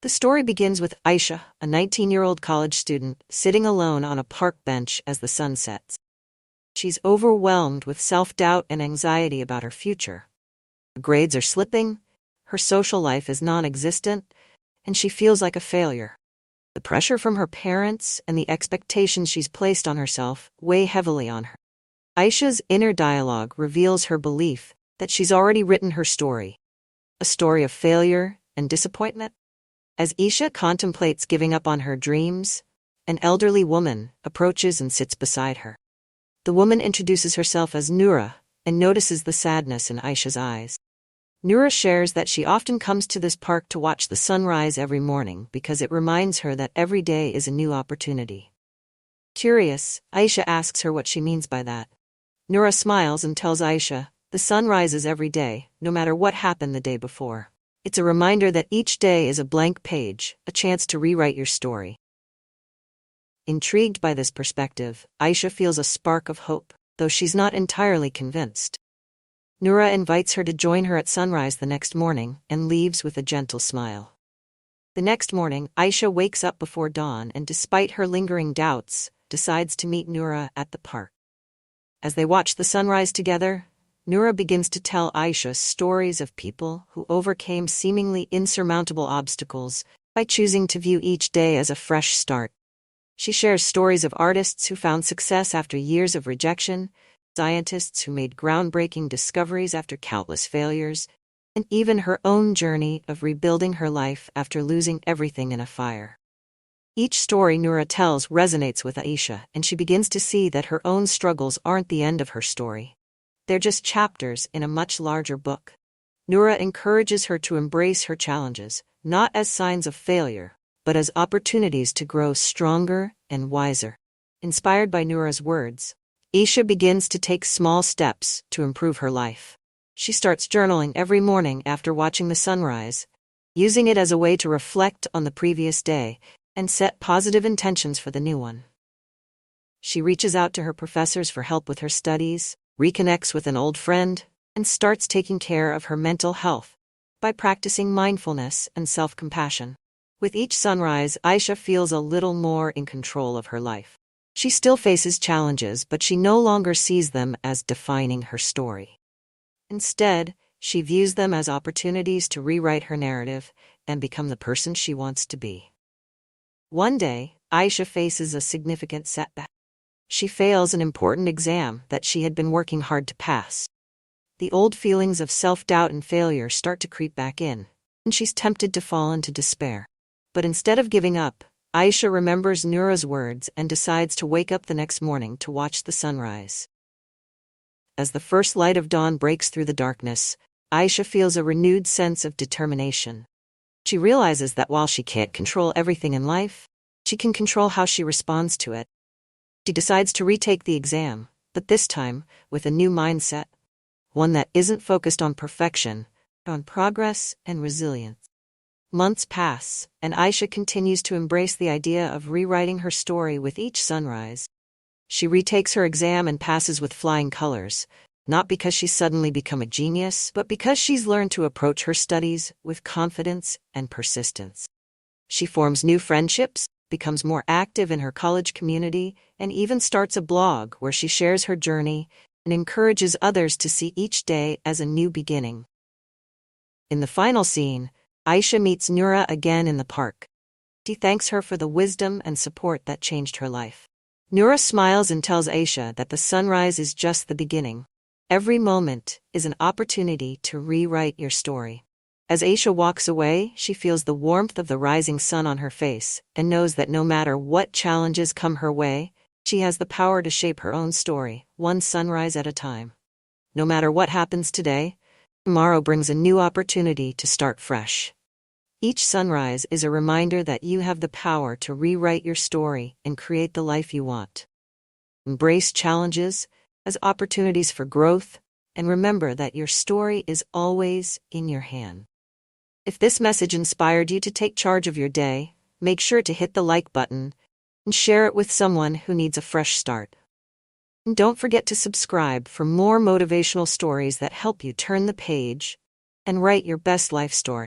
The story begins with Aisha, a 19-year-old college student, sitting alone on a park bench as the sun sets. She's overwhelmed with self-doubt and anxiety about her future. Her grades are slipping, her social life is non-existent, and she feels like a failure. The pressure from her parents and the expectations she's placed on herself weigh heavily on her. Aisha's inner dialogue reveals her belief that she's already written her story, a story of failure and disappointment. As Aisha contemplates giving up on her dreams, an elderly woman approaches and sits beside her. The woman introduces herself as Noura and notices the sadness in Aisha's eyes. Noura shares that she often comes to this park to watch the sunrise every morning because it reminds her that every day is a new opportunity. Curious, Aisha asks her what she means by that. Noura smiles and tells Aisha, "The sun rises every day, no matter what happened the day before. It's a reminder that each day is a blank page, a chance to rewrite your story." Intrigued by this perspective, Aisha feels a spark of hope, though she's not entirely convinced. Noura invites her to join her at sunrise the next morning and leaves with a gentle smile. The next morning, Aisha wakes up before dawn and, despite her lingering doubts, decides to meet Noura at the park. As they watch the sunrise together, Noura begins to tell Aisha stories of people who overcame seemingly insurmountable obstacles by choosing to view each day as a fresh start. She shares stories of artists who found success after years of rejection, scientists who made groundbreaking discoveries after countless failures, and even her own journey of rebuilding her life after losing everything in a fire. Each story Noura tells resonates with Aisha, and she begins to see that her own struggles aren't the end of her story. They're just chapters in a much larger book. Noura encourages her to embrace her challenges, not as signs of failure, but as opportunities to grow stronger and wiser. Inspired by Noura's words, Aisha begins to take small steps to improve her life. She starts journaling every morning after watching the sunrise, using it as a way to reflect on the previous day and set positive intentions for the new one. She reaches out to her professors for help with her studies, reconnects with an old friend, and starts taking care of her mental health by practicing mindfulness and self-compassion. With each sunrise, Aisha feels a little more in control of her life. She still faces challenges, but she no longer sees them as defining her story. Instead, she views them as opportunities to rewrite her narrative and become the person she wants to be. One day, Aisha faces a significant setback. She fails an important exam that she had been working hard to pass. The old feelings of self-doubt and failure start to creep back in, and she's tempted to fall into despair. But instead of giving up, Aisha remembers Noura's words and decides to wake up the next morning to watch the sunrise. As the first light of dawn breaks through the darkness, Aisha feels a renewed sense of determination. She realizes that while she can't control everything in life, she can control how she responds to it. She decides to retake the exam, but this time with a new mindset, one that isn't focused on perfection, but on progress and resilience. Months pass, and Aisha continues to embrace the idea of rewriting her story with each sunrise. She retakes her exam and passes with flying colors, not because she's suddenly become a genius, but because she's learned to approach her studies with confidence and persistence. She forms new friendships, becomes more active in her college community, and even starts a blog where she shares her journey and encourages others to see each day as a new beginning. In the final scene, Aisha meets Noura again in the park. She thanks her for the wisdom and support that changed her life. Noura smiles and tells Aisha that the sunrise is just the beginning. Every moment is an opportunity to rewrite your story. As Aisha walks away, she feels the warmth of the rising sun on her face and knows that no matter what challenges come her way, she has the power to shape her own story, one sunrise at a time. No matter what happens today, tomorrow brings a new opportunity to start fresh. Each sunrise is a reminder that you have the power to rewrite your story and create the life you want. Embrace challenges as opportunities for growth, and remember that your story is always in your hand. If this message inspired you to take charge of your day, make sure to hit the like button and share it with someone who needs a fresh start. And don't forget to subscribe for more motivational stories that help you turn the page and write your best life story.